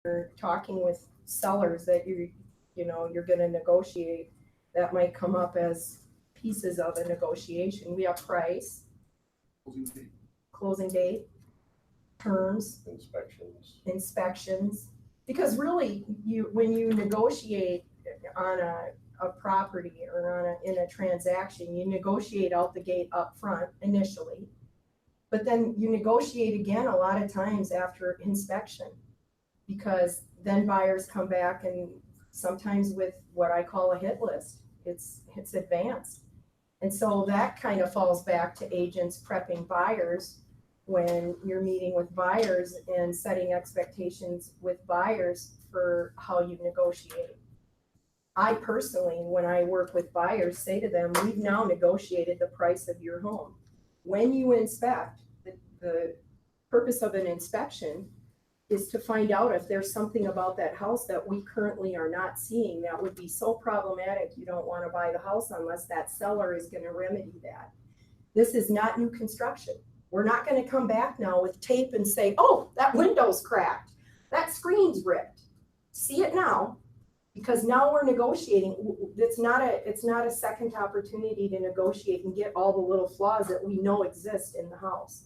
you're talking with sellers that you're going to negotiate, that might come up as pieces of a negotiation. We have price, closing date, terms, inspections. Because really, when you negotiate on a property or in a transaction, you negotiate out the gate up front initially, but then you negotiate again a lot of times after inspection, because then buyers come back and sometimes with what I call a hit list. It's advanced. And so that kind of falls back to agents prepping buyers when you're meeting with buyers and setting expectations with buyers for how you negotiate. I personally, when I work with buyers, say to them, we've now negotiated the price of your home. When you inspect, the purpose of an inspection is to find out if there's something about that house that we currently are not seeing that would be so problematic you don't want to buy the house unless that seller is going to remedy that. This is not new construction. We're not going to come back now with tape and say, oh, that window's cracked, that screen's ripped. See it now, because now we're negotiating. It's not a second opportunity to negotiate and get all the little flaws that we know exist in the house.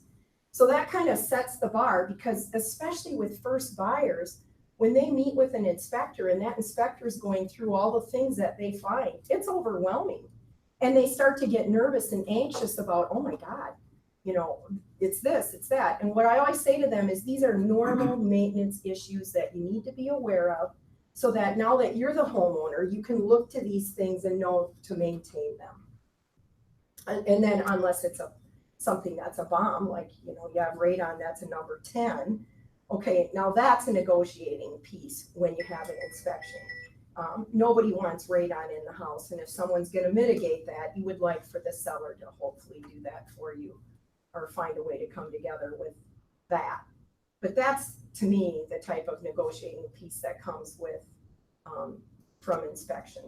So that kind of sets the bar, because especially with first buyers, when they meet with an inspector and that inspector is going through all the things that they find, it's overwhelming. And they start to get nervous and anxious about, oh my God, it's this, it's that. And what I always say to them is these are normal maintenance issues that you need to be aware of, so that now that you're the homeowner, you can look to these things and know to maintain them. And then unless it's something that's a bomb, like, you have radon, that's a number 10. Okay, now that's a negotiating piece when you have an inspection. Nobody wants radon in the house, and if someone's going to mitigate that, you would like for the seller to hopefully do that for you or find a way to come together with that. But that's, to me, the type of negotiating piece that comes with from inspection.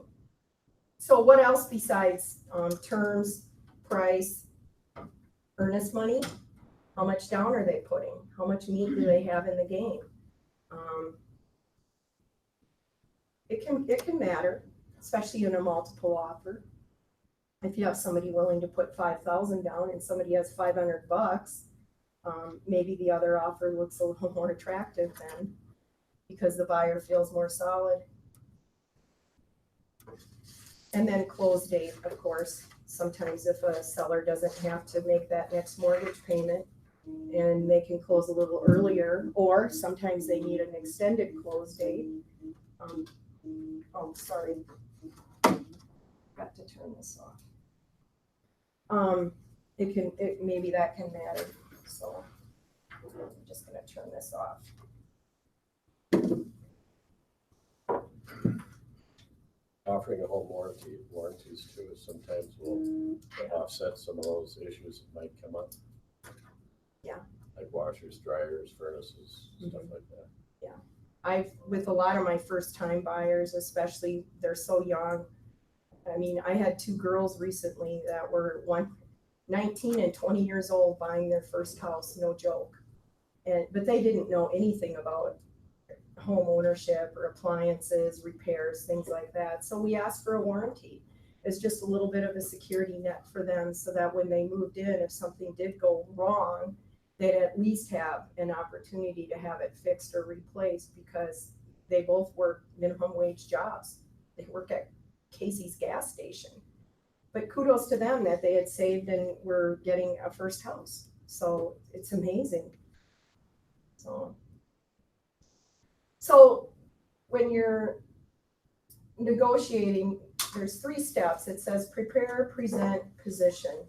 So what else besides terms, price, earnest money? How much down are they putting? How much meat do they have in the game? It can matter, especially in a multiple offer. If you have somebody willing to put $5,000 down and somebody has $500, maybe the other offer looks a little more attractive then, because the buyer feels more solid. And then close date, of course. Sometimes if a seller doesn't have to make that next mortgage payment and they can close a little earlier, or sometimes they need an extended close date. Sorry, got to turn this off. Maybe that can matter. So I'm just going to turn this off. Offering a home warranties too, sometimes will offset some of those issues that might come up. Yeah. Like washers, dryers, furnaces, stuff like that. Yeah. With a lot of my first time buyers, especially, they're so young. I mean, I had 2 girls recently that were 19 and 20 years old buying their first house, no joke. But they didn't know anything about home ownership or appliances, repairs, things like that. So we asked for a warranty. It's just a little bit of a security net for them, so that when they moved in, if something did go wrong, they'd at least have an opportunity to have it fixed or replaced, because they both work minimum wage jobs. They work at Casey's gas station. But kudos to them that they had saved and were getting a first house. So it's amazing. So when you're negotiating, there's 3 steps. It says prepare, present, position.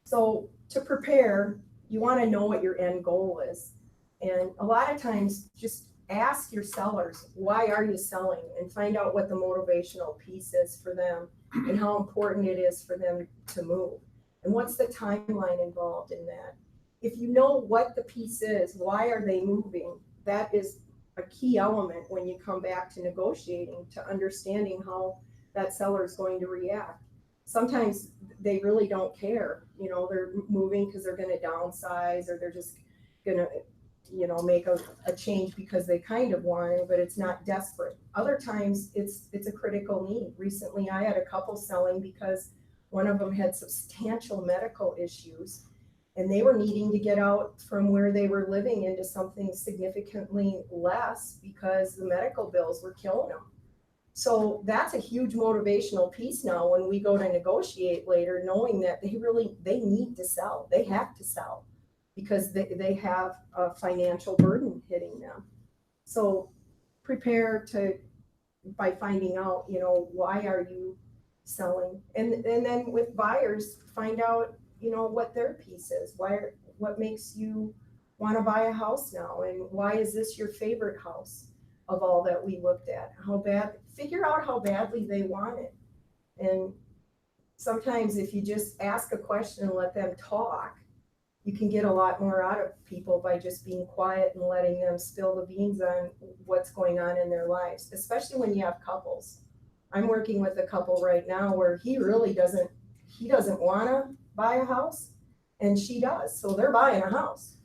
So to prepare, you want to know what your end goal is. And a lot of times, just ask your sellers, why are you selling? And find out what the motivational piece is for them and how important it is for them to move. And what's the timeline involved in that? If you know what the piece is, why are they moving? That is a key element when you come back to negotiating, to understanding how that seller is going to react. Sometimes they really don't care. They're moving because they're going to downsize, or they're just going to make a change because they kind of want it, but it's not desperate. Other times it's a critical need. Recently, I had a couple selling because one of them had substantial medical issues and they were needing to get out from where they were living into something significantly less because the medical bills were killing them. So that's a huge motivational piece now when we go to negotiate later, knowing that they need to sell. They have to sell because they have a financial burden hitting them. So prepare by finding out, why are you selling? And then with buyers, find out, what their piece is. What makes you want to buy a house now? And why is this your favorite house of all that we looked at? Figure out how badly they want it. And sometimes if you just ask a question and let them talk, you can get a lot more out of people by just being quiet and letting them spill the beans on what's going on in their lives, especially when you have couples. I'm working with a couple right now where he doesn't want to buy a house and she does. So they're buying a house.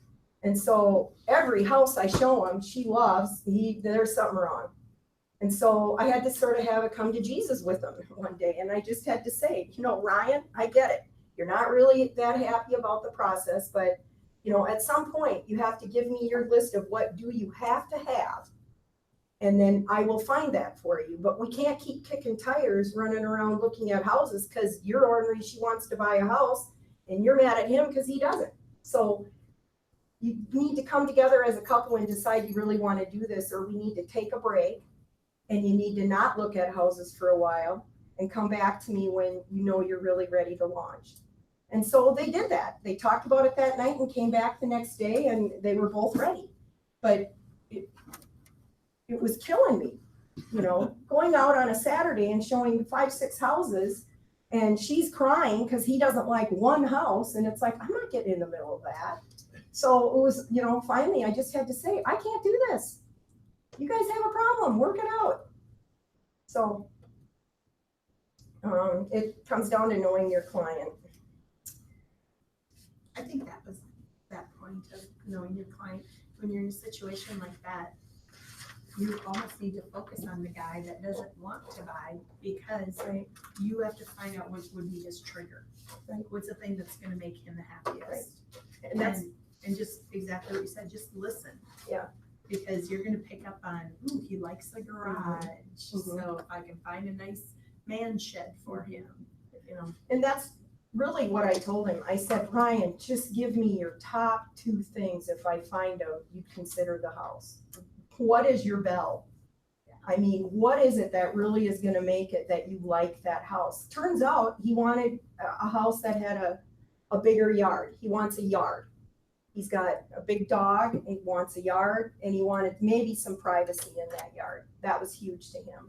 And so every house I show him, she loves, there's something wrong. And so I had to sort of have a come to Jesus with him one day. And I just had to say, Ryan, I get it. You're not really that happy about the process, but at some point you have to give me your list of what do you have to have. And then I will find that for you. But we can't keep kicking tires running around looking at houses because you're ornery, she wants to buy a house and you're mad at him because he doesn't. So you need to come together as a couple and decide you really want to do this, or we need to take a break and you need to not look at houses for a while and come back to me when you're really ready to launch. And so they did that. They talked about it that night and came back the next day and they were both ready. But it was killing me, going out on a Saturday and showing 5-6 houses and she's crying because he doesn't like one house. And it's like, I'm not getting in the middle of that. So it was, finally I just had to say, I can't do this. You guys have a problem, work it out. So it comes down to knowing your client. I think that was that point of knowing your client. When you're in a situation like that, you almost need to focus on the guy that doesn't want to buy because you have to find out what would be his trigger. Right. What's the thing that's going to make him the happiest? Right. And just exactly what you said, just listen. Yeah. Because you're going to pick up on, ooh, he likes the garage. Mm-hmm. So if I can find a nice man shed for him, And that's really what I told him. I said, Ryan, just give me your top 2 things if I find out you'd consider the house. What is your bell? I mean, what is it that really is going to make it that you like that house? Turns out he wanted a house that had a bigger yard. He wants a yard. He's got a big dog, he wants a yard, and he wanted maybe some privacy in that yard. That was huge to him.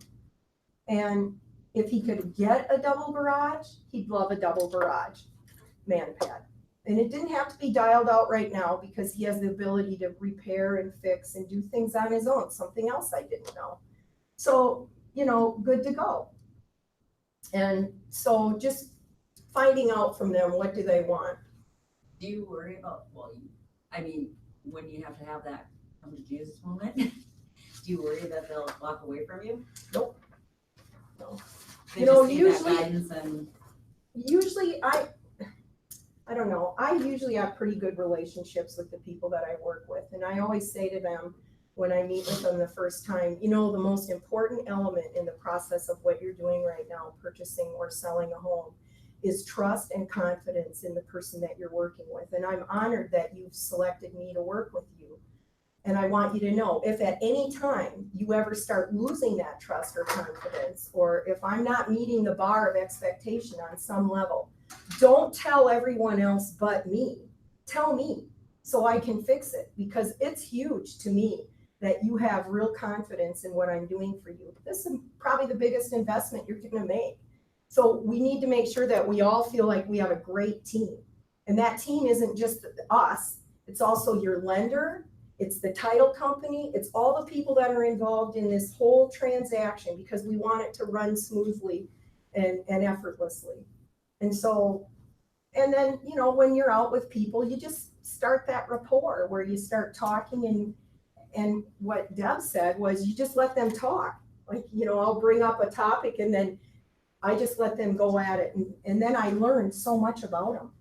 And if he could get a double garage, he'd love a double garage man pad. And it didn't have to be dialed out right now because he has the ability to repair and fix and do things on his own, something else I didn't know. So, good to go. And so just finding out from them, what do they want? Do you worry about, when you have to have that come to Jesus moment, do you worry that they'll walk away from you? Nope. No. They just need that guidance Usually I don't know. I usually have pretty good relationships with the people that I work with. And I always say to them when I meet with them the first time, the most important element in the process of what you're doing right now, purchasing or selling a home, is trust and confidence in the person that you're working with. And I'm honored that you've selected me to work with you. And I want you to know, if at any time you ever start losing that trust or confidence, or if I'm not meeting the bar of expectation on some level, don't tell everyone else but me. Tell me so I can fix it, because it's huge to me that you have real confidence in what I'm doing for you. This is probably the biggest investment you're going to make. So we need to make sure that we all feel like we have a great team. And that team isn't just us, it's also your lender, it's the title company, it's all the people that are involved in this whole transaction, because we want it to run smoothly and effortlessly. And so, and then, when you're out with people, you just start that rapport where you start talking, and what Deb said was you just let them talk. Like, I'll bring up a topic and then I just let them go at it. And then I learned so much about them.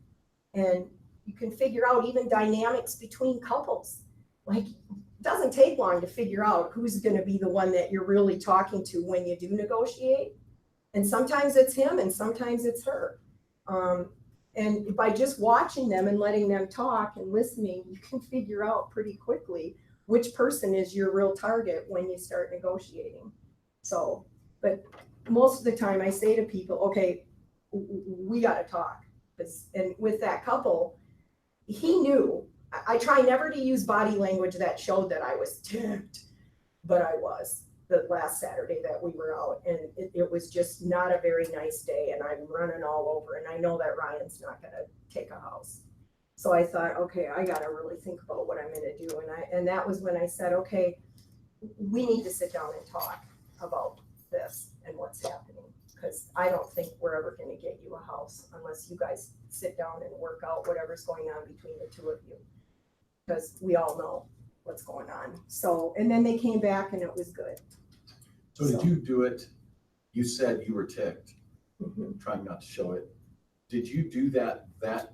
And you can figure out even dynamics between couples. Like, it doesn't take long to figure out who's going to be the one that you're really talking to when you do negotiate. And sometimes it's him and sometimes it's her. And by just watching them and letting them talk and listening, you can figure out pretty quickly which person is your real target when you start negotiating. So, but most of the time I say to people, okay, we got to talk. And with that couple, he knew. I try never to use body language that showed that I was ticked, but I was the last Saturday that we were out, and it was just not a very nice day, and I'm running all over, and I know that Ryan's not going to take a house. So I thought, okay, I got to really think about what I'm going to do, and that was when I said, okay, we need to sit down and talk about this and what's happening, because I don't think we're ever going to get you a house unless you guys sit down and work out whatever's going on between the two of you, because we all know what's going on. So, and then they came back and it was good. So did you do it? You said you were ticked, Mhm. trying not to show it. Did you do that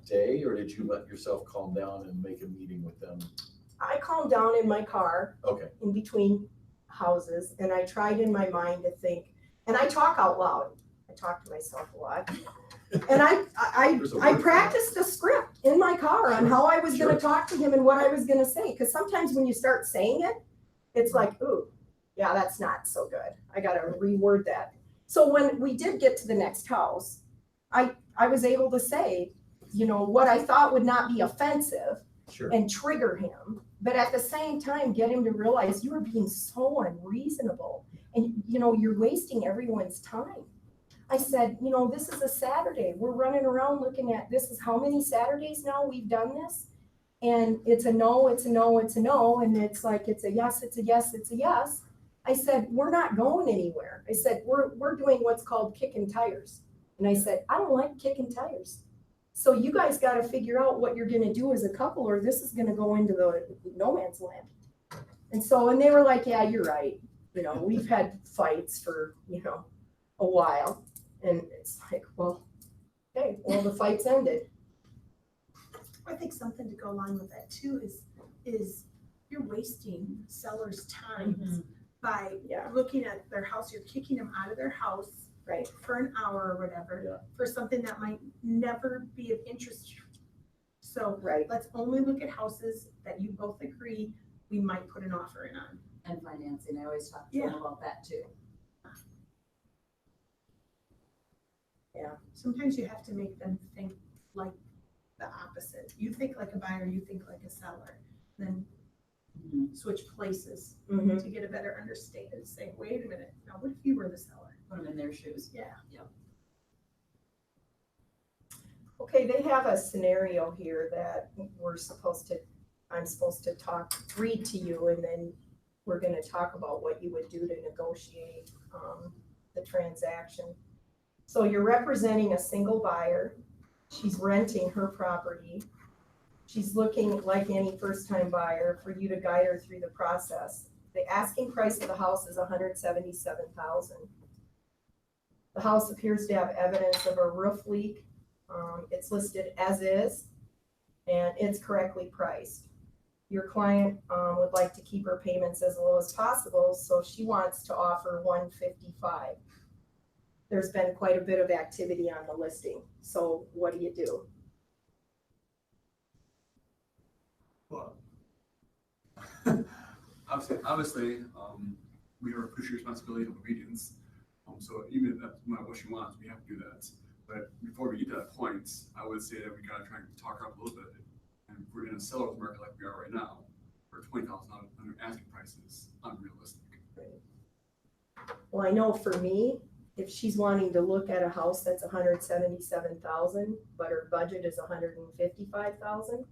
day, or did you let yourself calm down and make a meeting with them? I calmed down in my car Okay, in between houses, and I tried in my mind to think, and I talk out loud. I talk to myself a lot. And There's a I word for practiced a script in my car on how I was Sure. gonna talk to him and what I was gonna say, because sometimes when you start saying it, it's like, ooh, yeah, that's not so good. I gotta reword that. So when we did get to the next house, I was able to say, what I thought would not be offensive sure. and trigger him, but at the same time, get him to realize you are being so unreasonable and, you're wasting everyone's time. I said, this is a Saturday. We're running around looking at, this is how many Saturdays now we've done this? And it's a no, it's a no, it's a no. And it's like, it's a yes, it's a yes, it's a yes. I said, we're not going anywhere. I said, we're doing what's called kicking tires. And I said, I don't like kicking tires. So you guys got to figure out what you're going to do as a couple, or this is going to go into the no man's land. And they were like, yeah, you're right. We've had fights for, a while. And it's like, well, okay, well, the fight's ended. I think something to go along with that too is you're wasting sellers' time by Yeah. looking at their house. You're kicking them out of their house Right. for an hour or whatever Yeah. for something that might never be of interest. So Right. let's only look at houses that you both agree we might put an offer in on. And financing, I always talk to them about that too. Sometimes you have to make them think like the opposite. You think like a buyer, you think like a seller, then switch places Mhm. to get a better understanding. Say, wait a minute, now what if you were the seller? Put them in their shoes. Yeah. Okay, they have a scenario here that I'm supposed to read to you, and then we're gonna talk about what you would do to negotiate, the transaction. So you're representing a single buyer. She's renting her property. She's looking like any first-time buyer for you to guide her through the process. The asking price of the house is $177,000. The house appears to have evidence of a roof leak. It's listed as is, and it's correctly priced. Your client would like to keep her payments as low as possible, so she wants to offer $155,000. There's been quite a bit of activity on the listing, so what do you do? Well, obviously, we have a fiduciary responsibility of obedience. So even if that's not what she wants, we have to do that. But before we get to that point, I would say that we gotta try and talk her up a little bit. And if we're in a seller's market like we are right now, for $20,000 under asking prices, unrealistic. Well, I know for me, if she's wanting to look at a house that's $177,000, but her budget is $155,000,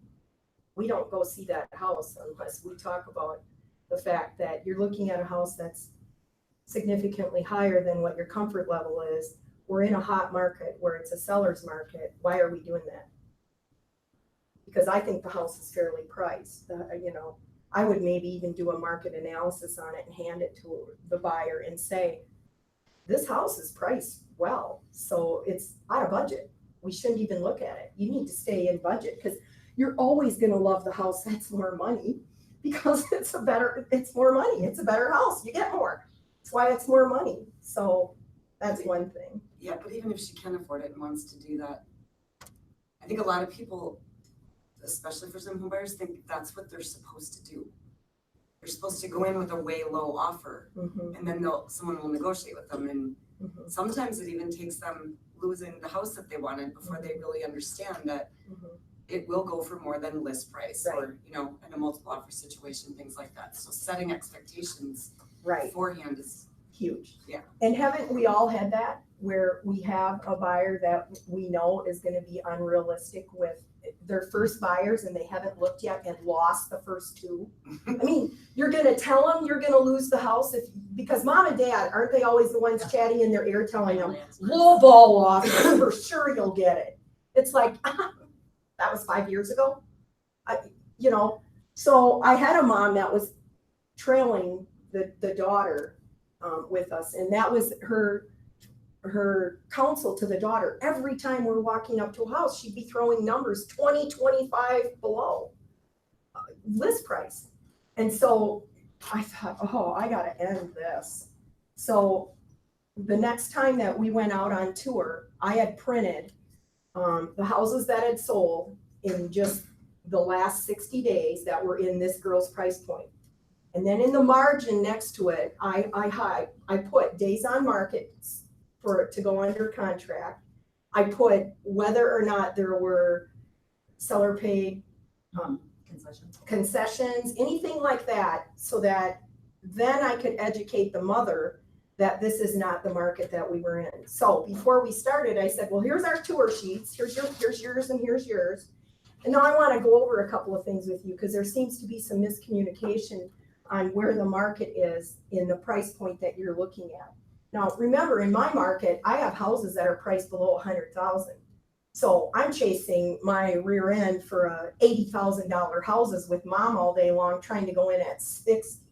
we don't go see that house unless we talk about the fact that you're looking at a house that's significantly higher than what your comfort level is. We're in a hot market where it's a seller's market. Why are we doing that? because I think the house is fairly priced. I would maybe even do a market analysis on it and hand it to the buyer and say, this house is priced well, so it's out of budget. We shouldn't even look at it. You need to stay in budget, because you're always gonna love the house that's more money, because it's more money, it's a better house, you get more. That's why it's more money. So that's one thing. Yeah, but even if she can afford it and wants to do that, I think a lot of people, especially for some home buyers, think that's what they're supposed to do. They're supposed to go in with a way low offer, Mhm, and then someone will negotiate with them, and mhm, sometimes it even takes them losing the house that they wanted before they really understand that mhm. it will go for more than list price, or, you know, in a multiple offer situation, things like that. So setting expectations Right, beforehand is, huge. Yeah. And haven't we all had that, where we have a buyer that we know is gonna be unrealistic with their first buyers, and they haven't looked yet and lost the first two? I mean, you're gonna tell them you're gonna lose the house because mom and dad, aren't they always the ones chatting in their ear telling them, low ball off, for sure you'll get it. It's like, that was 5 years ago. So I had a mom that was trailing the daughter with us, and that was her counsel to the daughter. Every time we're walking up to a house, she'd be throwing numbers 20, 25 below list price. And so I thought, oh, I gotta end this. So the next time that we went out on tour, I had printed the houses that had sold in just the last 60 days that were in this girl's price point. And then in the margin next to it, I put days on market for it to go under contract. I put whether or not there were seller paid concessions, anything like that, so that then I could educate the mother that this is not the market that we were in. So before we started, I said, well, here's our tour sheets. Here's yours and here's yours. And now I want to go over a couple of things with you, because there seems to be some miscommunication on where the market is in the price point that you're looking at. Now, remember, in my market, I have houses that are priced below $100,000. So I'm chasing my rear end for $80,000 houses with mom all day long, trying to go in at 60.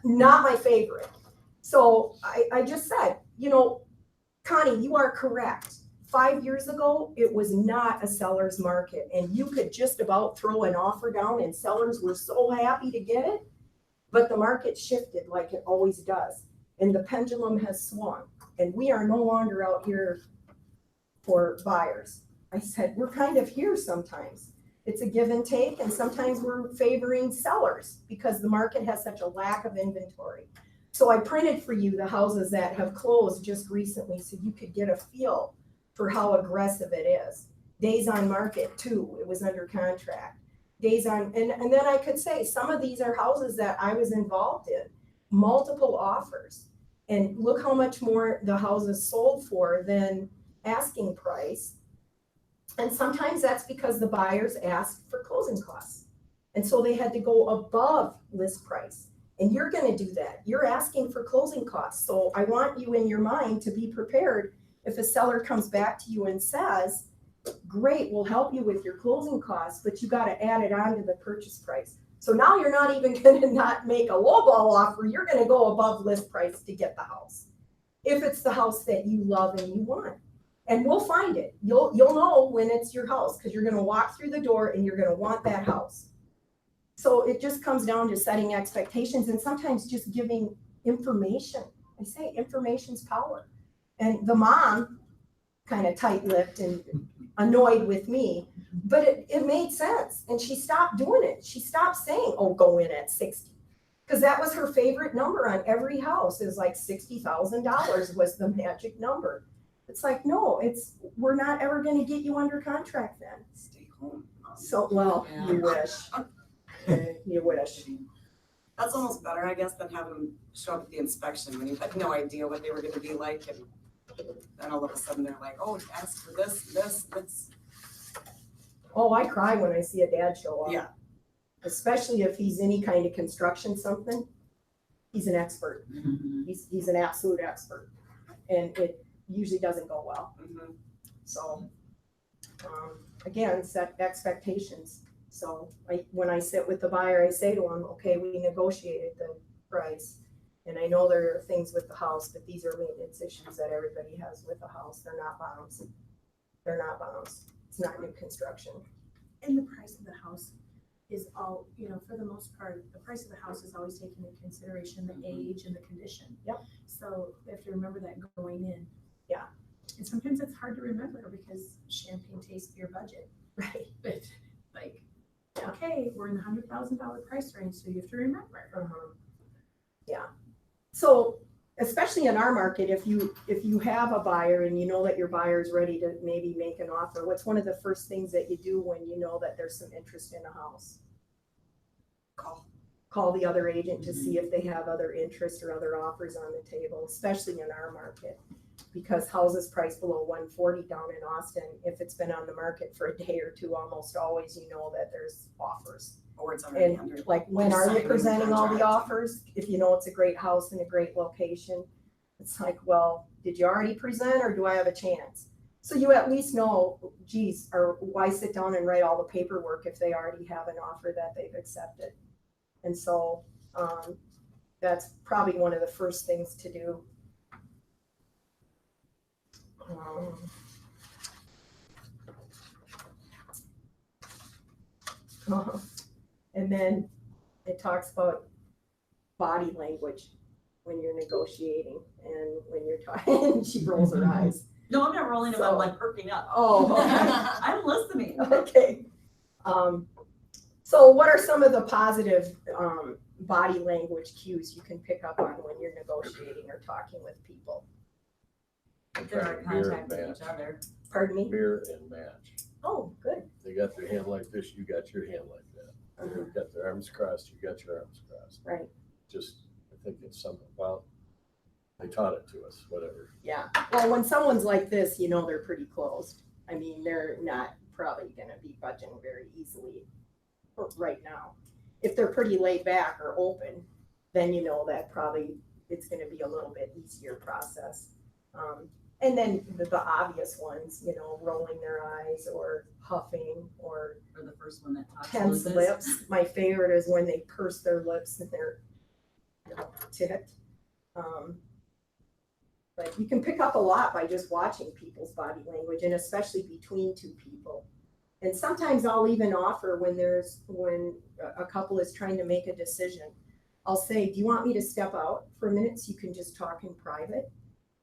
Not my favorite. So I just said, Connie, you are correct. 5 years ago, it was not a seller's market, and you could just about throw an offer down and sellers were so happy to get it. But the market shifted like it always does, and the pendulum has swung, and we are no longer out here for buyers. I said, we're kind of here sometimes. It's a give and take, and sometimes we're favoring sellers because the market has such a lack of inventory. So I printed for you the houses that have closed just recently, so you could get a feel for how aggressive it is. Days on market too, it was under contract. Days on, and then I could say some of these are houses that I was involved in, multiple offers. And look how much more the houses sold for than asking price. And sometimes that's because the buyers asked for closing costs. And so they had to go above list price. And you're gonna do that. You're asking for closing costs. So I want you in your mind to be prepared if a seller comes back to you and says, great, we'll help you with your closing costs, but you got to add it on to the purchase price. So now you're not even going to not make a lowball offer. You're going to go above list price to get the house, if it's the house that you love and you want. And we'll find it. You'll know when it's your house, because you're going to walk through the door and you're going to want that house. So it just comes down to setting expectations and sometimes just giving information. I say information's power. And the mom kind of tight-lipped and annoyed with me, but it made sense. And she stopped doing it. She stopped saying, oh, go in at 60. Because that was her favorite number on every house. It was like $60,000 was the magic number. It's like, no, we're not ever going to get you under contract then. stay home. So, well, Yeah. you wish. You wish. That's almost better, I guess, than having them show up at the inspection when you had no idea what they were gonna be like, and then all of a sudden they're like, oh, ask for this. Oh, I cry when I see a dad show up. Yeah. Especially if he's any kind of construction something. He's an expert. He's an absolute expert. And it usually doesn't go well. Mhm. So Again, set expectations. So when I sit with the buyer, I say to them, okay, we negotiated the price. And I know there are things with the house, but these are maintenance issues that everybody has with the house. They're not bounds. They're not bounds. It's not new construction. And the price of the house is all, for the most part, the price of the house is always taken into consideration, the age and the condition. Yep. So we have to remember that going in. Yeah. And sometimes it's hard to remember because champagne tastes your budget. Right. But like, Yeah. okay, we're in the $100,000 price range, so you have to remember. Yeah. So especially in our market, if you have a buyer and you know that your buyer is ready to maybe make an offer, what's one of the first things that you do when you know that there's some interest in a house? Call the other agent to see if they have other interest or other offers on the table, especially in our market. Because houses priced below 140 down in Austin, if it's been on the market for a day or two, almost always you know that there's offers. Or it's already under. And like, when are you signing the presenting all the contract. offers? If you know it's a great house in a great location, it's like, well, did you already present or do I have a chance? So you at least know, geez, or why sit down and write all the paperwork if they already have an offer that they've accepted? And so that's probably one of the first things to do. And then it talks about body language when you're negotiating and when you're talking. She rolls her eyes. No, I'm not rolling them, So- I'm like perking up. Oh, I'm listening. okay. So what are some of the positive body language cues you can pick up on when you're negotiating or talking with people? They're Mirror and contacting match. each other. Pardon me? Mirror and match. Oh, good. They got their hand like this, you got your hand like that. They've got their arms crossed, you got your arms crossed. Right. Just, I think it's something about, they taught it to us, whatever. Yeah. Well, when someone's like this, you know they're pretty closed. I mean, they're not probably going to be budging very easily right now. If they're pretty laid back or open, then you know that probably it's going to be a little bit easier process. And then the obvious ones, rolling their eyes or huffing or Or the first one that talks tense about this. lips. My favorite is when they purse their lips and they're ticked. But you can pick up a lot by just watching people's body language, and especially between two people. And sometimes I'll even offer when a couple is trying to make a decision, I'll say, do you want me to step out for a minute so you can just talk in private?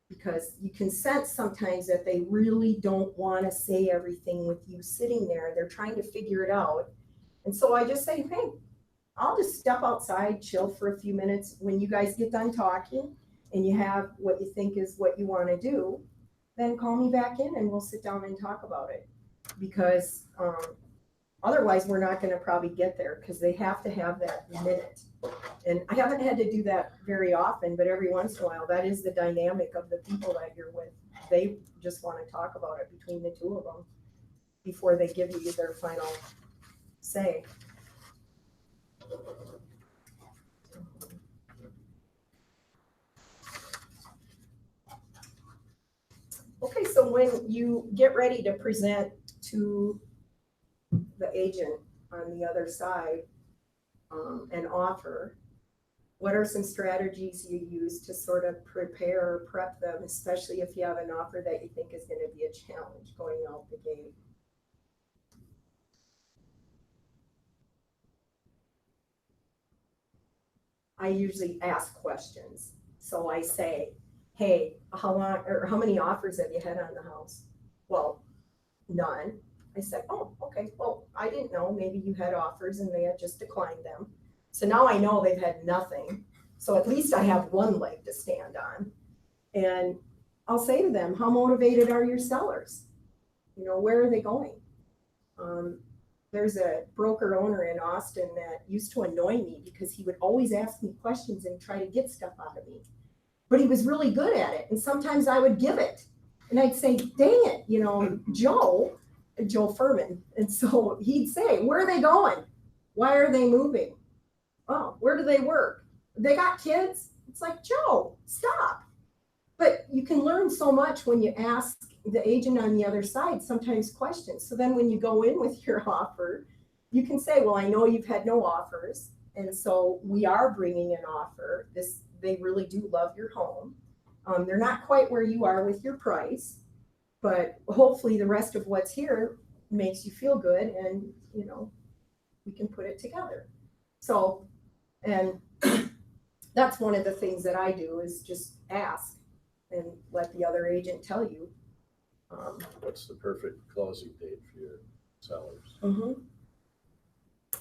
Because you can sense sometimes that they really don't want to say everything with you sitting there. They're trying to figure it out. And so I just say, hey, I'll just step outside, chill for a few minutes. When you guys get done talking and you have what you think is what you want to do, then call me back in and we'll sit down and talk about it. Because otherwise we're not going to probably get there, because they have to have that minute. And I haven't had to do that very often, but every once in a while, that is the dynamic of the people that you're with. They just want to talk about it between the two of them before they give you their final say. Okay, so when you get ready to present to the agent on the other side an offer, what are some strategies you use to sort of prepare or prep them, especially if you have an offer that you think is going to be a challenge going out the gate? I usually ask questions. So I say, hey, how many offers have you had on the house? Well, none. I said, oh, okay, well, I didn't know, maybe you had offers and they had just declined them. So now I know they've had nothing. So at least I have one leg to stand on. And I'll say to them, how motivated are your sellers? Where are they going? There's a broker owner in Austin that used to annoy me because he would always ask me questions and try to get stuff out of me. But he was really good at it. And sometimes I would give it. And I'd say, dang it, Joe Furman. And so he'd say, where are they going? Why are they moving? Oh, where do they work? They got kids? It's like, Joe, stop. But you can learn so much when you ask the agent on the other side sometimes questions. So then when you go in with your offer, you can say, well, I know you've had no offers, and so we are bringing an offer. They really do love your home. They're not quite where you are with your price, but hopefully the rest of what's here makes you feel good, and, you know, we can put it together. So, and that's one of the things that I do, is just ask and let the other agent tell you. What's the perfect closing date for your sellers?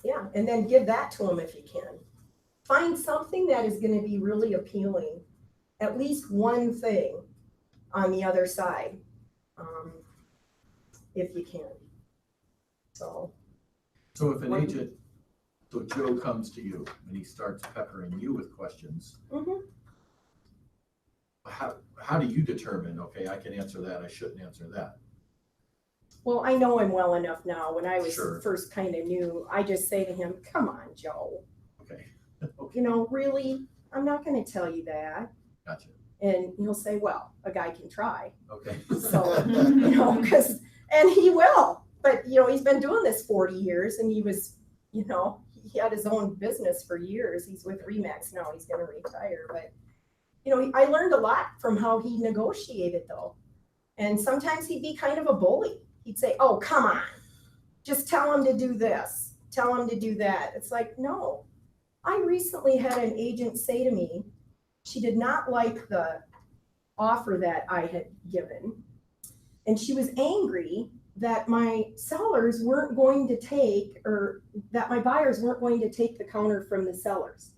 Yeah, and then give that to them if you can. Find something that is gonna be really appealing, at least one thing on the other side, if you can. So So Joe comes to you and he starts peppering you with questions. How do you determine, okay, I can answer that, I shouldn't answer that? well, I know him well enough now. When I was Sure. first kind of new, I just say to him, come on, Joe, Okay, you know, really, I'm not gonna tell you that. gotcha, And he'll say, well, a guy can try. okay. So, you know, and he will, but, you know, he's been doing this 40 years, and he was, you know, he had his own business for years. He's with Remax now, he's gonna retire, but, you know, I learned a lot from how he negotiated though. And sometimes he'd be kind of a bully. He'd say, oh, come on, just tell him to do this, tell him to do that. It's like, no. I recently had an agent say to me, she did not like the offer that I had given. And she was angry that my sellers weren't going to take, or that my buyers weren't going to take the counter from the sellers.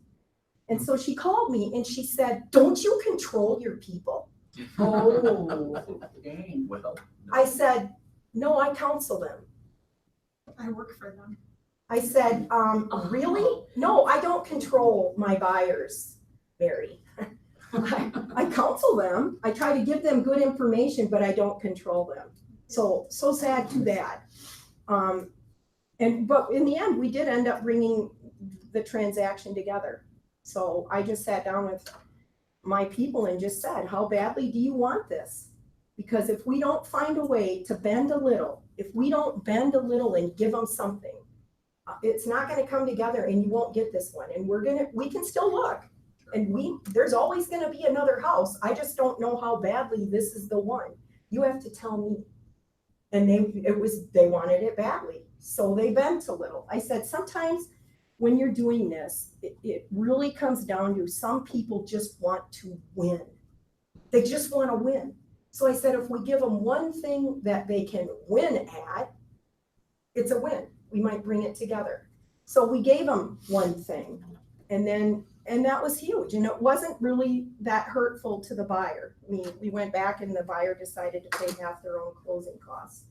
And so she called me and she said, don't you control your people? Oh, dang. Well, no. I said, no, I counsel them. I work for them. I said, really? No, I don't control my buyers, Mary. I counsel them. I try to give them good information, but I don't control them. So sad, too bad. But in the end, we did end up bringing the transaction together. So I just sat down with my people and just said, how badly do you want this? Because if we don't find a way to bend a little, if we don't bend a little and give them something, it's not gonna come together, and you won't get this one. And we can still look. And there's always gonna be another house. I just don't know how badly this is the one. You have to tell me. And they wanted it badly. So they bent a little. I said, sometimes when you're doing this, it really comes down to some people just want to win. They just wanna win. So I said, if we give them one thing that they can win at, it's a win. We might bring it together. So we gave them one thing, and that was huge. And it wasn't really that hurtful to the buyer. I mean, we went back and the buyer decided to pay half their own closing costs.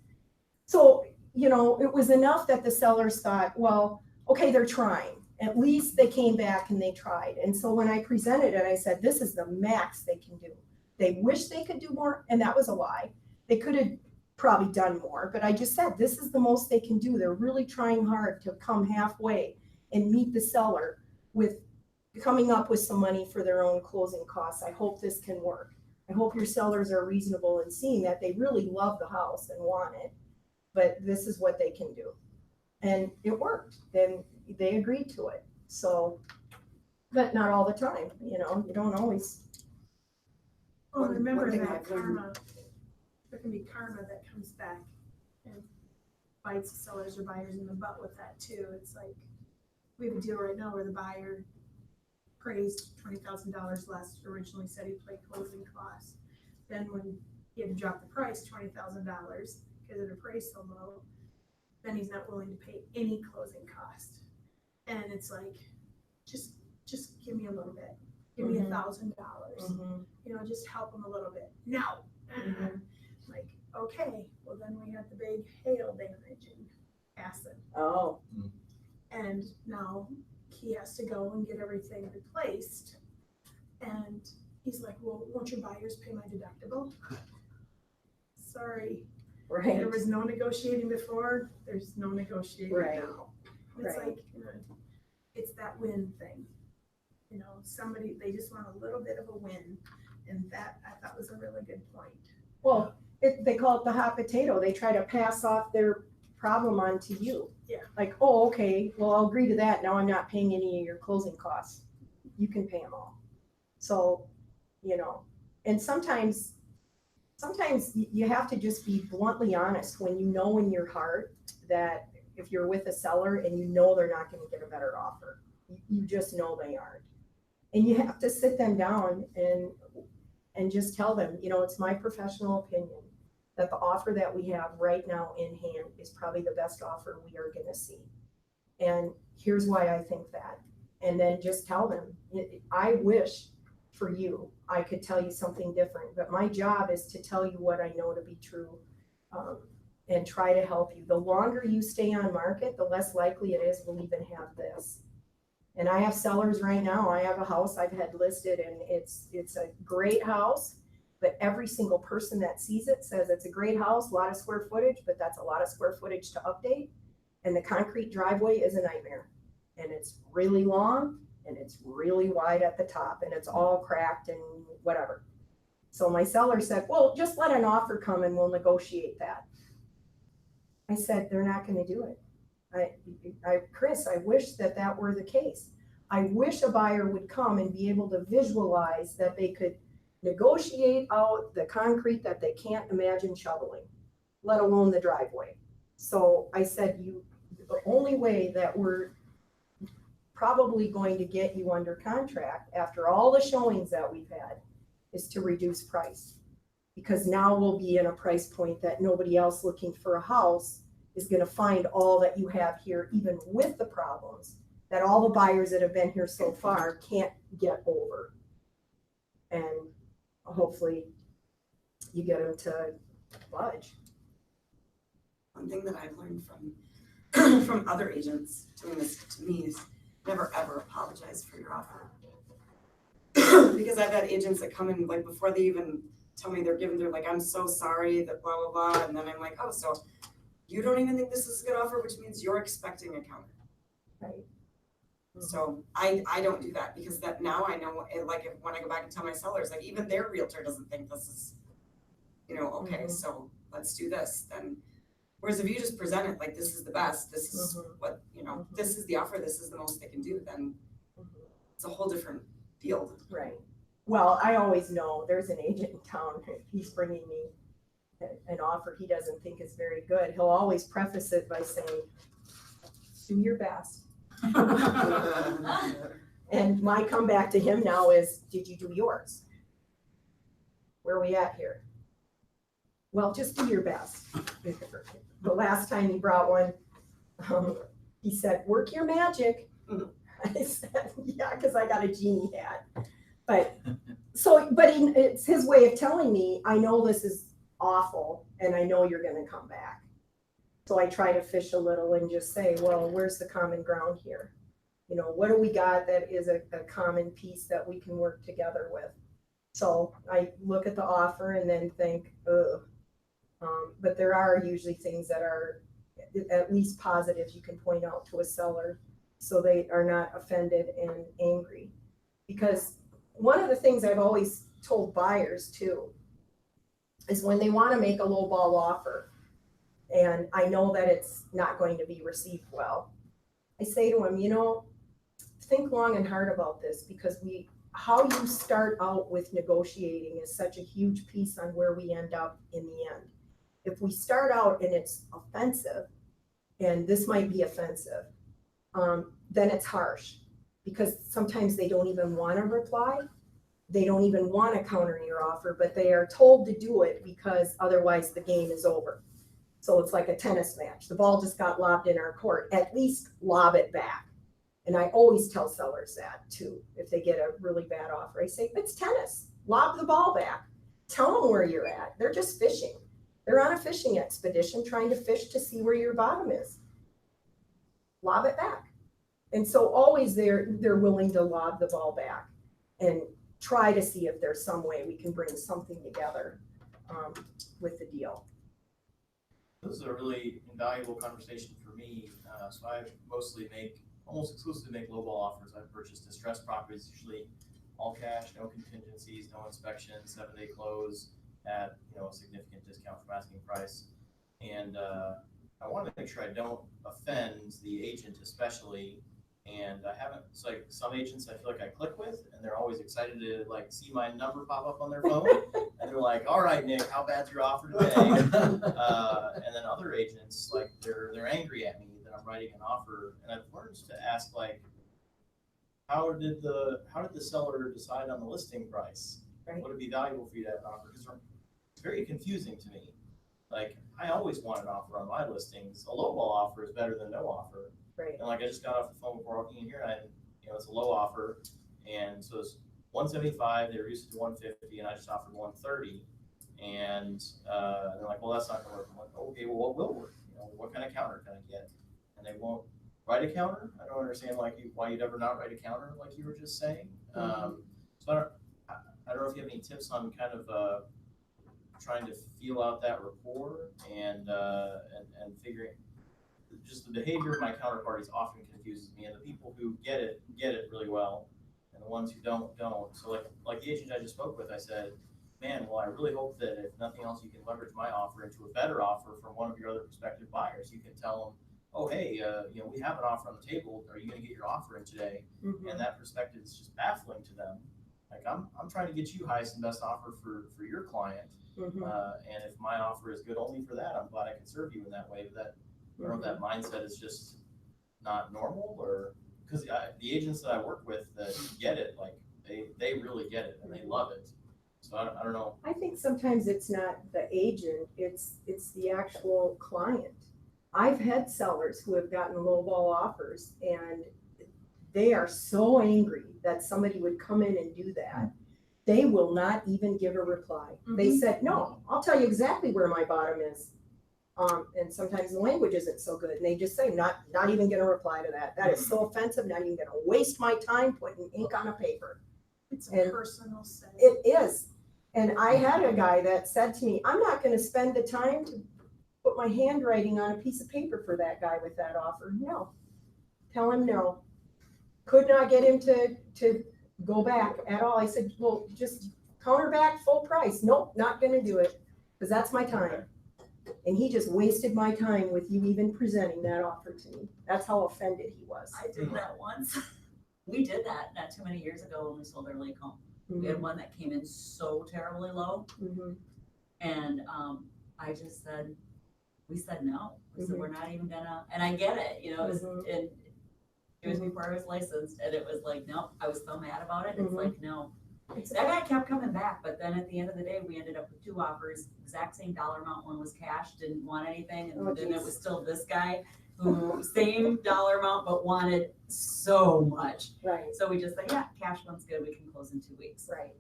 So, you know, it was enough that the sellers thought, well, okay, they're trying. At least they came back and they tried. And so when I presented it, I said, this is the max they can do. They wish they could do more, and that was a lie. They could have probably done more, but I just said, this is the most they can do. They're really trying hard to come halfway and meet the seller with coming up with some money for their own closing costs. I hope this can work. I hope your sellers are reasonable in seeing that they really love the house and want it, but this is what they can do. And it worked. Then they agreed to it. So, but not all the time, you know, you don't always. Well, One remember thing that I've learned- karma, there can be karma that comes back and bites the sellers or buyers in the butt with that too. It's like, we have a deal right now where the buyer praised $20,000 less, originally said he paid closing costs. Then when he had to drop the price $20,000 because it appraised so low, then he's not willing to pay any closing cost. And it's like, just give me a little bit. Give me $1,000. You know, just help him a little bit. No. Like, okay, well then we had the big hail damage and acid. Oh. And now he has to go and get everything replaced. And he's like, well, won't your buyers pay my deductible? Sorry. Right. There was no negotiating before, there's no negotiating Right. now. It's Right. like, you know, it's that win thing. You know, they just want a little bit of a win. And that I thought was a really good point. Well, they call it the hot potato. They try to pass off their problem onto you. Yeah. Like, oh, okay, well, I'll agree to that. Now I'm not paying any of your closing costs. You can pay them all. So, you know, and sometimes you have to just be bluntly honest when you know in your heart that if you're with a seller and you know they're not gonna get a better offer, you just know they aren't. And you have to sit them down and just tell them, you know, it's my professional opinion that the offer that we have right now in hand is probably the best offer we are gonna see. And here's why I think that. And then just tell them, I wish for you, I could tell you something different, but my job is to tell you what I know to be true, and try to help you. The longer you stay on market, the less likely it is we'll even have this. And I have sellers right now. I have a house I've had listed and it's a great house, but every single person that sees it says it's a great house, a lot of square footage, but that's a lot of square footage to update. And the concrete driveway is a nightmare. And it's really long and it's really wide at the top and it's all cracked and whatever. So my seller said, well, just let an offer come and we'll negotiate that. I said, they're not gonna do it. Chris, I wish that were the case. I wish a buyer would come and be able to visualize that they could negotiate out the concrete that they can't imagine shoveling, let alone the driveway. So I said, the only way that we're probably going to get you under contract after all the showings that we've had is to reduce price. Because now we'll be in a price point that nobody else looking for a house is gonna find all that you have here, even with the problems that all the buyers that have been here so far can't get over. And hopefully you get them to budge. One thing that I've learned from other agents doing this to me is never ever apologize for your offer. Because I've had agents that come in like before they even tell me they're like, I'm so sorry that blah, blah, blah. And then I'm like, oh, so you don't even think this is a good offer, which means you're expecting a counter. Right. So I don't do that because that now I know, like when I go back and tell my sellers, like even their realtor doesn't think this is, okay, so let's do this. Then, whereas if you just present it like this is the best, this is what, this is the offer, this is the most they can do, then it's a whole different field. Right. Well, I always know there's an agent in town, he's bringing me an offer he doesn't think is very good. He'll always preface it by saying, do your best. And my comeback to him now is, did you do yours? Where are we at here? Well, just do your best. The last time he brought one, he said, work your magic. I said, yeah, because I got a genie hat. But it's his way of telling me, I know this is awful and I know you're going to come back. So I try to fish a little and just say, well, where's the common ground here? What do we got that is a common piece that we can work together with? So I look at the offer and then think, ugh. But there are usually things that are at least positives you can point out to a seller so they are not offended and angry. Because one of the things I've always told buyers too is when they want to make a lowball offer and I know that it's not going to be received well, I say to them, think long and hard about this because how you start out with negotiating is such a huge piece on where we end up in the end. If we start out and it's offensive, and this might be offensive, then it's harsh because sometimes they don't even want to reply. They don't even want to counter your offer, but they are told to do it because otherwise the game is over. So it's like a tennis match. The ball just got lobbed in our court. At least lob it back. And I always tell sellers that too, if they get a really bad offer. I say, it's tennis. Lob the ball back. Tell them where you're at. They're just fishing. They're on a fishing expedition trying to fish to see where your bottom is. Lob it back. And so always they're willing to lob the ball back and try to see if there's some way we can bring something together with the deal. This is a really invaluable conversation for me. So I mostly almost exclusively make lowball offers. I've purchased distressed properties, usually all cash, no contingencies, no inspection, 7-day close, at, a significant discount from asking price. And, I want to make sure I don't offend the agent especially. And I haven't, it's like some agents I feel like I click with and they're always excited to like see my number pop up on their phone. And they're like, all right, Nick, how bad's your offer today? And then other agents, like they're angry at me that I'm writing an offer. And I've learned to ask like, how did the seller decide on the listing price? Right. Would it be valuable for you to have an offer? Because it's very confusing to me. Like, I always want an offer on my listings. A lowball offer is better than no offer. Right. And like, I just got off the phone before walking in here, and it's a low offer, and so it's 175. They reduced it to 150, and I just offered 130. And they're like, well, that's not gonna work. I'm like, okay, well, what will work? What kind of counter can I get? And they won't write a counter. I don't understand why you'd ever not write a counter, like you were just saying. So I don't know if you have any tips on kind of trying to feel out that rapport and figuring. Just the behavior of my counterparties often confuses me, and the people who get it really well, and the ones who don't. So like the agent I just spoke with, I said, man, well, I really hope that if nothing else, you can leverage my offer into a better offer from one of your other prospective buyers. You can tell them, oh, hey, we have an offer on the table. Are you going to get your offer in today? Mm-hmm. And that perspective is just baffling to them. Like I'm trying to get you highest and best offer for your client. Mm-hmm. And if my offer is good only for that, I'm glad I can serve you in that way. But I don't know if that mindset is just not normal, or because the agents that I work with that get it, like they really get it and they love it. So I don't know. I think sometimes it's not the agent, it's the actual client. I've had sellers who have gotten lowball offers and they are so angry that somebody would come in and do that. They will not even give a reply. Mm-hmm. They said, no, I'll tell you exactly where my bottom is. And sometimes the language isn't so good, and they just say, not even gonna reply to that. That is so offensive, not even gonna waste my time putting ink on a paper. It's a personal sense. It is. And I had a guy that said to me, I'm not gonna spend the time to put my handwriting on a piece of paper for that guy with that offer. No. Tell him no. Could not get him to go back at all. I said, well, just counter back full price. Nope, not gonna do it, because that's my time. And he just wasted my time with you even presenting that offer to me. That's how offended he was. I did that once. We did that not too many years ago when we sold our lake home. Mm-hmm. We had one that came in so terribly low. Mm-hmm. And I just said, we said no. We said, Mm-hmm. we're not even gonna, and I get it, it was, Mm-hmm. and it was before I was licensed, and it was like, no, I was so mad about it. It's Mm-hmm. like, no. That guy kept coming back, but then at the end of the day, we ended up with two offers, exact same dollar amount. One was cash, didn't want anything, and then it was still this guy who same dollar amount but wanted so much. Right. So we just said, yeah, cash one's good. We can close in 2 weeks, Right.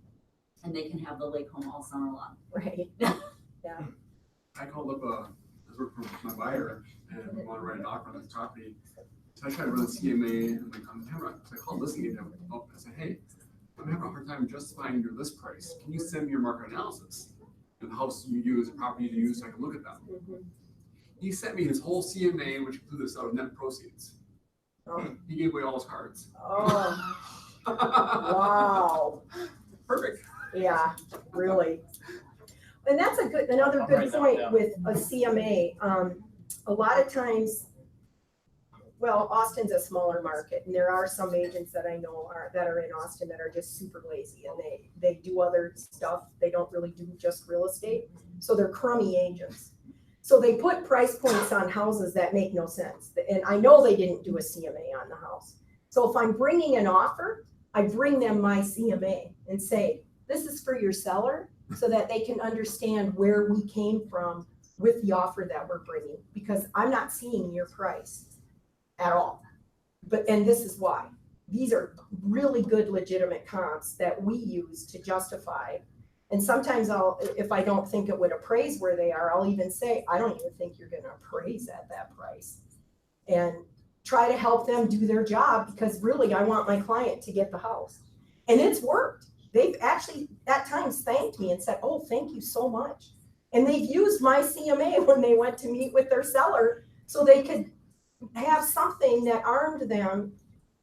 and they can have the lake home all summer long. Right. I called up I was working for my buyer and we want to write an offer on this property. So I tried to run CMA and like on the camera. So I called listing agent up and I said, hey, I'm having a hard time justifying your list price. Can you send me your market analysis and the house you use, the property you use, so I can look at them? Mm-hmm. He sent me his whole CMA, which included the of net proceeds. Oh. He gave away all his cards. Oh, wow. Perfect. Yeah, really. And that's another good point with a CMA. A lot of times, well, Austin's a smaller market, and there are some agents that I know that are in Austin that are just super lazy, and they do other stuff. They don't really do just real estate, so they're crummy agents. So they put price points on houses that make no sense, and I know they didn't do a CMA on the house. So if I'm bringing an offer, I bring them my CMA and say, this is for your seller, so that they can understand where we came from with the offer that we're bringing, because I'm not seeing your price at all. And this is why. These are really good legitimate comps that we use to justify. And sometimes if I don't think it would appraise where they are, I'll even say, I don't even think you're gonna appraise at that price. And try to help them do their job, because really I want my client to get the house. And it's worked. They've actually at times thanked me and said, oh, thank you so much. And they've used my CMA when they went to meet with their seller so they could have something that armed them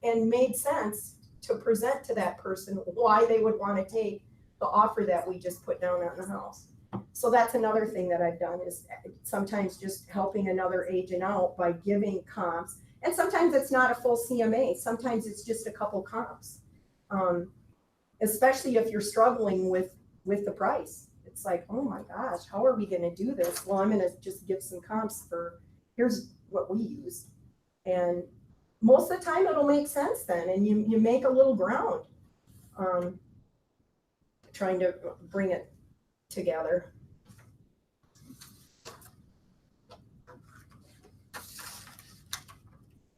and made sense to present to that person why they would want to take the offer that we just put down on the house. So that's another thing that I've done is sometimes just helping another agent out by giving comps. And sometimes it's not a full CMA, sometimes it's just a couple comps. Especially if you're struggling with the price. It's like, oh my gosh, how are we gonna do this? Well, I'm gonna just give some comps for, here's what we use. And most of the time it'll make sense then, and you make a little ground. Trying to bring it together.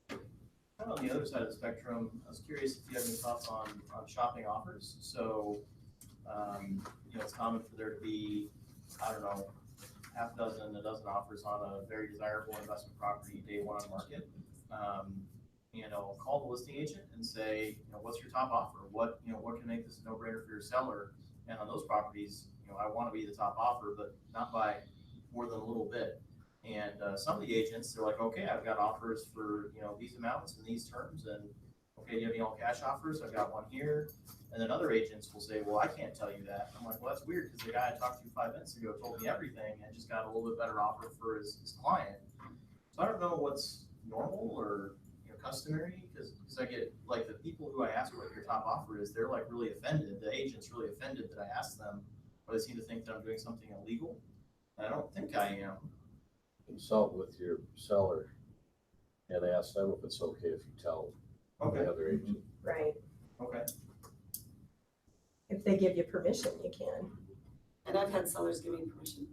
Kind of on the other side of the spectrum, I was curious if you have any thoughts on shopping offers. So, it's common for there to be, I don't know, a dozen offers on a very desirable investment property day one on market. Call the listing agent and say, what's your top offer? What can make this a no-brainer for your seller? And on those properties, I want to be the top offer, but not by more than a little bit. And some of the agents, they're like, okay, I've got offers for, these amounts and these terms. And okay, do you have any all cash offers? I've got one here. And then other agents will say, well, I can't tell you that. I'm like, well, that's weird because the guy I talked to 5 minutes ago told me everything and just got a little bit better offer for his client. So I don't know what's normal or customary because I get like the people who I ask what your top offer is, they're like really offended. The agent's really offended that I asked them, or they seem to think that I'm doing something illegal. And I don't think I am. Consult with your seller and ask them if it's okay if you tell Okay. the other agent. Right. Okay. If they give you permission, you can. And I've had sellers give me permission.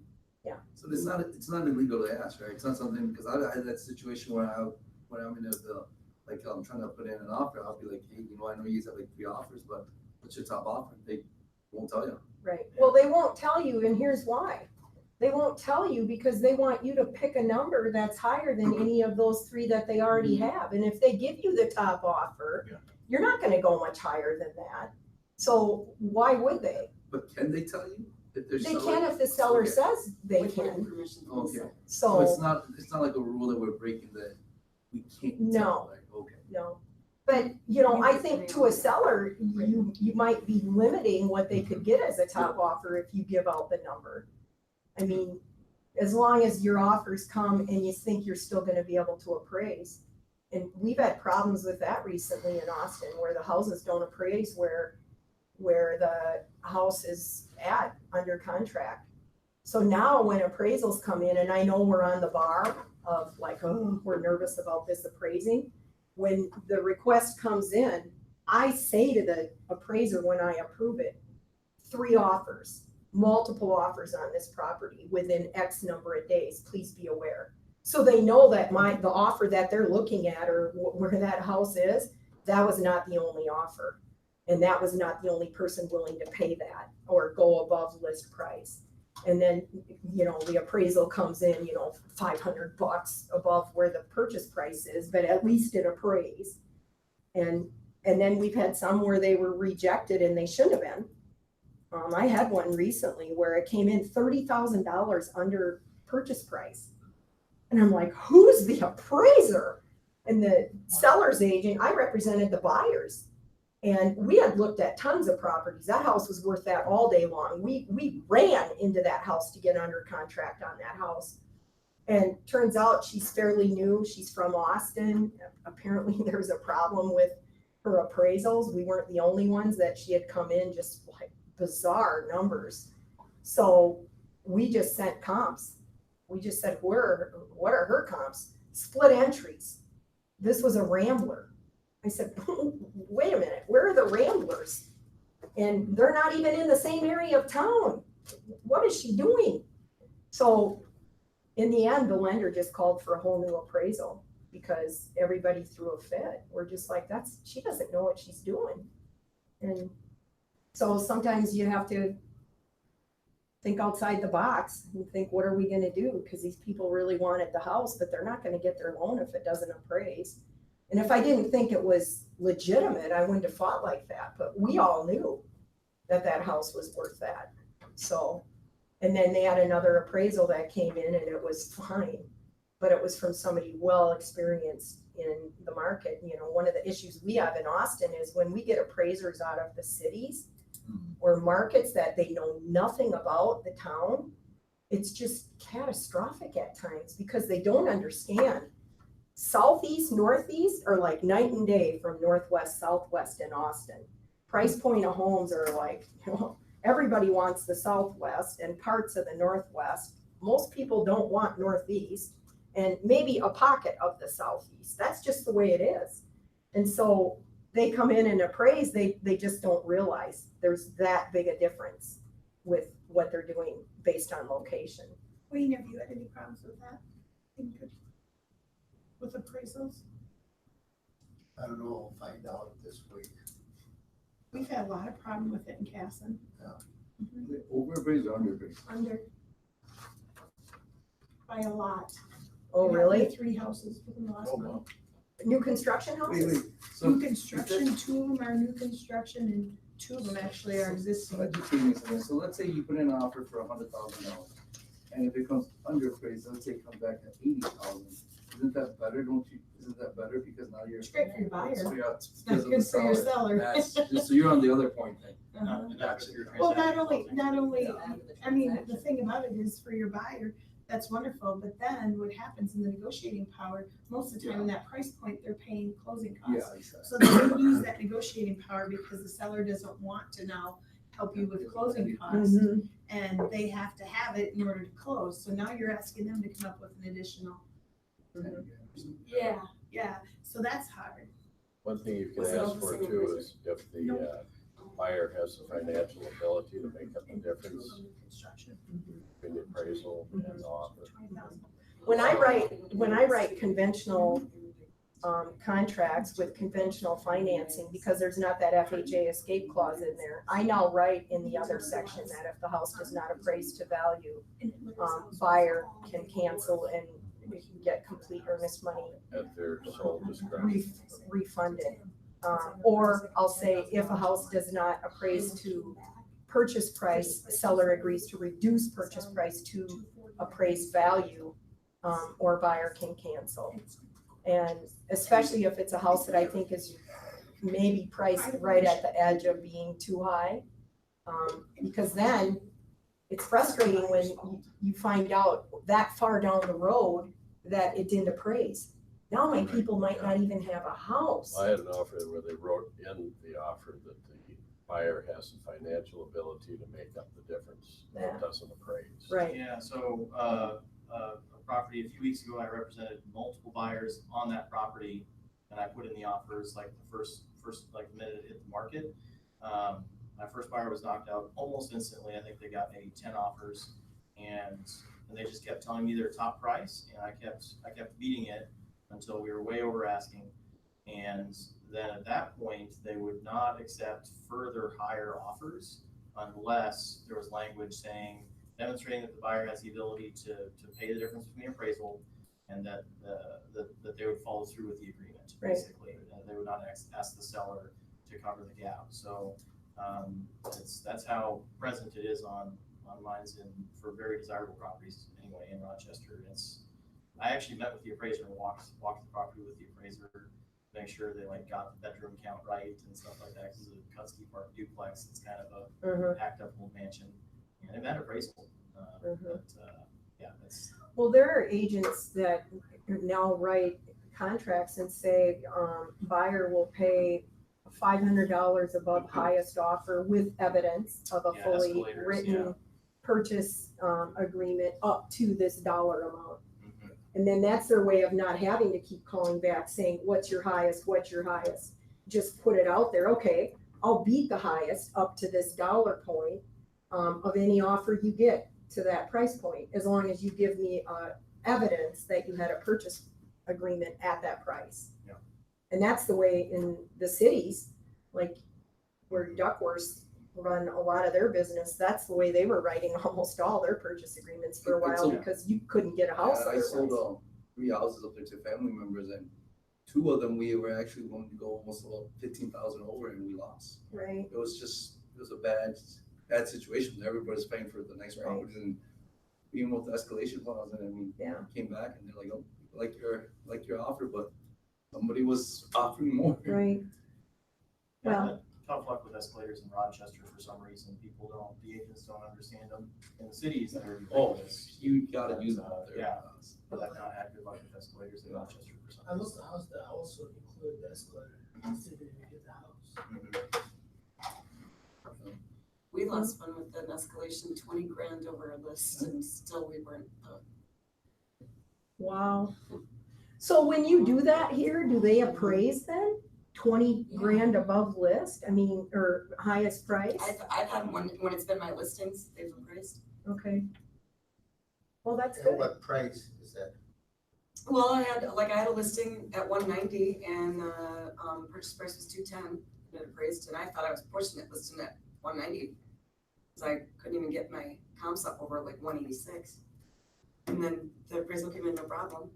So it's not illegal to ask, right? It's not something, because I had that situation where I'm in I'm trying to put in an offer, I'll be like, hey, I know you guys have like 3 offers, but what's your top offer? They won't tell you. Right. Well, they won't tell you, and here's why. They won't tell you because they want you to pick a number that's higher than any of those 3 that they already have. And if they give you the top offer, you're not gonna go much higher than that. So why would they? But can they tell you if they're They selling? can if the seller Okay. says they With written can. permission from the Okay. seller. So it's So, not like a rule that we're breaking that we can't No. tell, like, okay. no. But, I think to a seller, you might be limiting what they could get as a top offer if you give out the number. I mean, as long as your offers come and you think you're still gonna be able to appraise. And we've had problems with that recently in Austin, where the houses don't appraise where the house is at under contract. So now when appraisals come in, and I know we're on the bar of like, oh, we're nervous about this appraising. When the request comes in, I say to the appraiser when I approve it, 3 offers, multiple offers on this property within X number of days, please be aware. So they know that the offer that they're looking at or where that house is, that was not the only offer. And that was not the only person willing to pay that or go above list price. And then, the appraisal comes in, $500 above where the purchase price is, but at least it appraised. And then we've had some where they were rejected and they shouldn't have been. I had one recently where it came in $30,000 under purchase price. And I'm like, who's the appraiser? And the seller's agent, I represented the buyers. And we had looked at tons of properties. That house was worth that all day long. We ran into that house to get under contract on that house. And turns out she's fairly new. She's from Austin. Apparently there was a problem with her appraisals. We weren't the only ones that she had come in just like bizarre numbers. So we just sent comps. We just said, what are her comps? Split entries. This was a Rambler. I said, wait a minute, where are the Ramblers? And they're not even in the same area of town. What is she doing? So in the end, the lender just called for a whole new appraisal because everybody threw a fit. We're just like, she doesn't know what she's doing. And so sometimes you have to think outside the box and think, what are we gonna do? Because these people really wanted the house, but they're not gonna get their loan if it doesn't appraise. And if I didn't think it was legitimate, I wouldn't have fought like that. But we all knew that house was worth that. So, and then they had another appraisal that came in and it was fine, but it was from somebody well experienced in the market. One of the issues we have in Austin is when we get appraisers out of the cities where or markets that they know nothing about the town, it's just catastrophic at times because they don't understand. Southeast, northeast are like night and day from northwest, southwest in Austin. Price point of homes are like, everybody wants the southwest and parts of the northwest. Most people don't want northeast and maybe a pocket of the southeast. That's just the way it is. And so they come in and appraise, they just don't realize there's that big a difference with what they're doing based on location. Wayne, have you had any problems with that? With appraisals? I don't know, I'll find out this week. We've had a lot of problem with it in Casson. Overappraised or underappraised? Under. By a lot. Oh, We got really? 3 houses within the last Oh, month. wow. New construction Wait, houses? so. New construction, 2 of them are new construction and 2 of them actually are existing. So educate me something. So let's say you put in an offer for $100,000, and if it comes underappraised, let's say it comes back at 80,000. Isn't that better? Isn't that better because now you're. It's great for your buyer. So you're- It's not good for your seller. That's just, so you're on the other point then. Uh-huh. Gotcha. Well, not only, I mean, the thing about it is for your buyer, that's wonderful, but then what happens in the negotiating power, most of the time in that price point, they're paying closing Yeah, costs. exactly. So they lose that negotiating power because the seller doesn't want to now help you with closing costs. Mhm. And they have to have it in order to close. So now you're asking them to come up with an additional. Yeah, so that's hard. One thing you can Was it all ask the for same too appraiser? is if the buyer has the financial ability to make up the difference between the appraisal and the offer. When I write conventional contracts with conventional financing, because there's not that FHA escape clause in there, I now write in the other section that if the house does not appraise to value, buyer can cancel and we can get complete earnest money At their sole discretion. refunded. Or I'll say if a house does not appraise to purchase price, seller agrees to reduce purchase price to appraised value, or buyer can cancel. And especially if it's a house that I think is maybe priced right at the edge of being too high. Because then it's frustrating when you find out that far down the road that it didn't appraise. Now my people might not even have a house. I had an offer where they wrote in the offer that the buyer has the financial ability to make up the difference. Yeah. It doesn't appraise. Right. Yeah, so, a property, a few weeks ago, I represented multiple buyers on that property, and I put in the offers like the first like minute it hit the market. My first buyer was knocked out almost instantly. I think they got maybe 10 offers, and they just kept telling me their top price, and I kept beating it until we were way over asking. And then at that point, they would not accept further higher offers unless there was language saying, demonstrating that the buyer has the ability to pay the difference between the appraisal and that they would follow through with the agreement, Right. basically. They would not ask the seller to cover the gap. So that's how present it is on mines for very desirable properties anyway in Rochester. I actually met with the appraiser and walked the property with the appraiser, make sure they got the bedroom count right and stuff like that. Because it's a Kutzke Park duplex, it's kind of a packed up old mansion, and it met appraisal. Yeah, that's. Well, there are agents that now write contracts and say, buyer will pay $500 above highest offer with evidence of a Yeah, fully escalators, written purchase agreement up to this dollar amount. Mhm. And then that's their way of not having to keep calling back saying, what's your highest, what's your highest? Just put it out there, okay, I'll beat the highest up to this dollar point of any offer you get to that price point, as long as you give me evidence that you had a purchase agreement at that price. Yeah. And that's the way in the cities, like where Duckworth run a lot of their business, that's the way they were writing almost all their purchase agreements for a while, Yeah. because you couldn't get a house Yeah, I otherwise. sold 3 houses up there to family members, and 2 of them we were actually going to go almost about 15,000 over, and we lost. Right, It was a bad situation. Everybody's paying for the nice Right. properties, and even with the escalation clause, and then we yeah. came back and they're like, oh, like your offer, but somebody was offering more. Right. Yeah, Well- tough luck with escalators in Rochester for some reason. The agents don't understand them. In the cities, they're ubiquitous. You gotta use them But, out there. yeah. But I've not had good luck with escalators in Rochester for some I reason. looked at the house that also included the escalator, I didn't even get the house. Mhm. We lost one with an escalation 20 grand over a list and still we weren't, Wow. So when you do that here, do they appraise then? 20 grand above list? I mean, or highest price? I've had one, when it's been my listings, they've appraised. Okay. Well, that's And good. what price is that? Well, I had a listing at 190 and, purchase price was 210, it appraised, and I thought I was pushing it, listing at 190. Cause I couldn't even get my comps up over like 186. And then the appraisal came in no problem.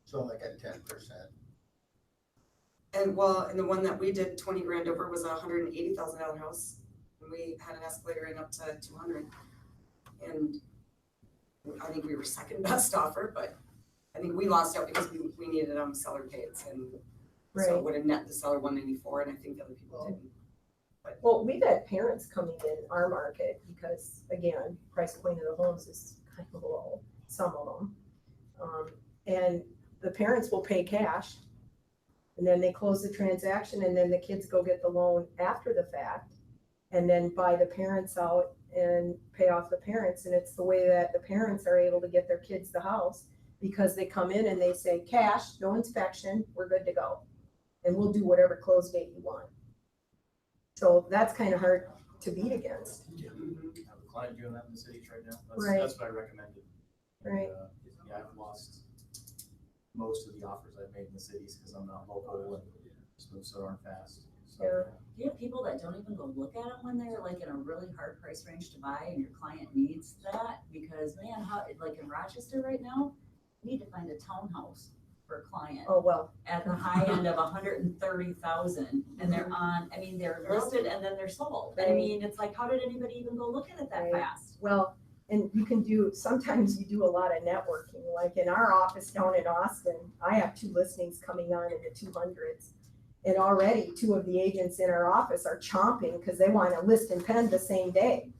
So like at 10%. And the one that we did 20 grand over was a $180,000 house. And we had an escalator in up to 200. And I think we were second best offer, but I think we lost out because we needed seller pays, and so Right. it would have net the seller 194, and I think the other people didn't. Well, we've had parents coming in our market because, again, price point of the homes is kind of low, some of them. And the parents will pay cash, and then they close the transaction, and then the kids go get the loan after the fact, and then buy the parents out and pay off the parents. And it's the way that the parents are able to get their kids the house, because they come in and they say, cash, no inspection, we're good to go. And we'll do whatever close date you want. So that's kind of hard to beat against. I have a client doing that in the cities right now. Right. That's what I recommended. Right. Yeah, I've lost most of the offers I've made in the cities because I'm not local and just move so darn fast. So, Yeah. Do you have people that don't even go look at them when they're like in a really hard price range to buy and your client needs that? Because man, how, like in Rochester right now, you need to find a townhouse for a client Oh, well, at the high end of 130,000, and they're on, I mean, they're listed and then they're sold. I Right. mean, it's like, how did anybody even go look at it that Right. fast? well, and you can do, sometimes you do a lot of networking. Like in our office down in Austin, I have 2 listings coming on in the 200s. And already 2 of the agents in our office are chomping because they want to list and pen the same day.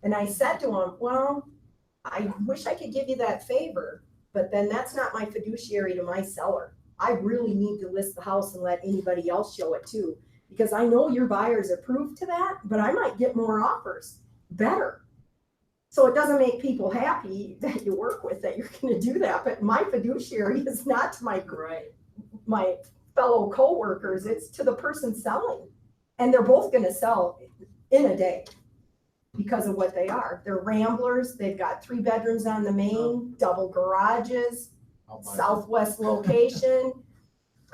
And I said to them, well, I wish I could give you that favor, but then that's not my fiduciary to my seller. I really need to list the house and let anybody else show it too, because I know your buyers approved to that, but I might get more offers, better. So it doesn't make people happy that you work with that you're going to do that, but my fiduciary is not to my fellow coworkers, it's to the person selling. And they're both going to sell in a day because of what they are. They're ramblers. They've got 3 bedrooms on the main, double garages, southwest location.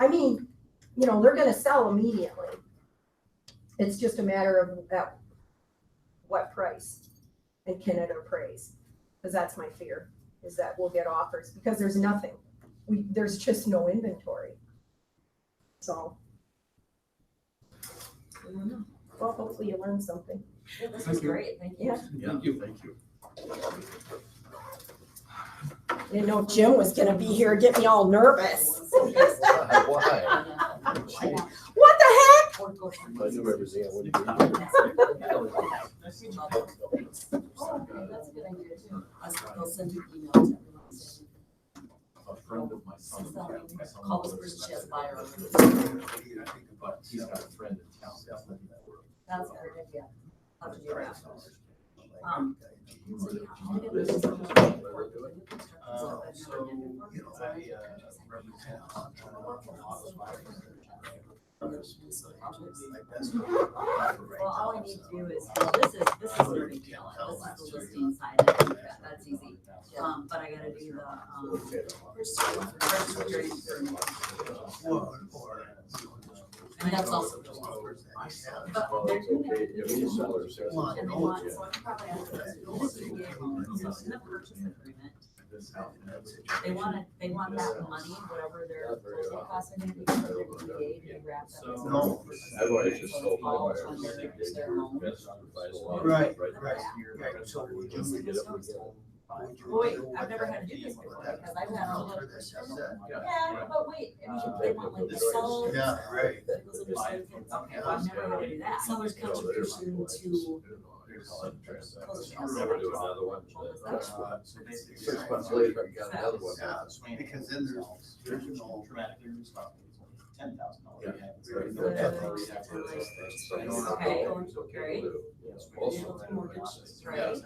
I mean, you know, they're going to sell immediately. It's just a matter of at what price and can it appraise? Because that's my fear, is that we'll get offers because there's nothing. There's just no inventory. So, I don't know. Well, hopefully you learned something. Yeah, this Thank is you. great, thank you. Yeah. Thank you. Thank you. Didn't know Jim was gonna be here, get me all nervous. Why? What the heck? I knew everything. I wouldn't be Oh, okay, that's a good idea too. I'll send you an email to everyone saying, A friend of my son. call this person, she has a buyer. But he's got a friend in town that's living that world. That's a great idea. How to do that. So, I represent office Well, all I need to do is, well, this is no big deal. This is the listing side of it. That's easy. But I gotta do And that's also. but they're doing it. Any sellers. And they want, so I can probably ask them to do this in the purchase agreement. They want that money, whatever their closing costs are gonna be, for their DDA to wrap that. So- No. Otherwise, just sold my All wire. on their loan. Right. So we just, Wait, I've never had to do this before, because I've had all the, yeah, but wait, I mean, they want like the salt. Yeah, right. That goes under certain things. Okay, well, I've never had to do that. Seller's contribution to. Never do another one. So basically. 6 months later, you got another one. Yeah, because then there's no. Traumatic injuries, $10,000. Okay, great. Right.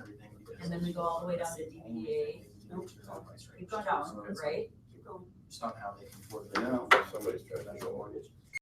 And then we go all the way down to DDA. Keep going down, right? Somehow they can afford it. Yeah. Somebody's trying to show mortgage.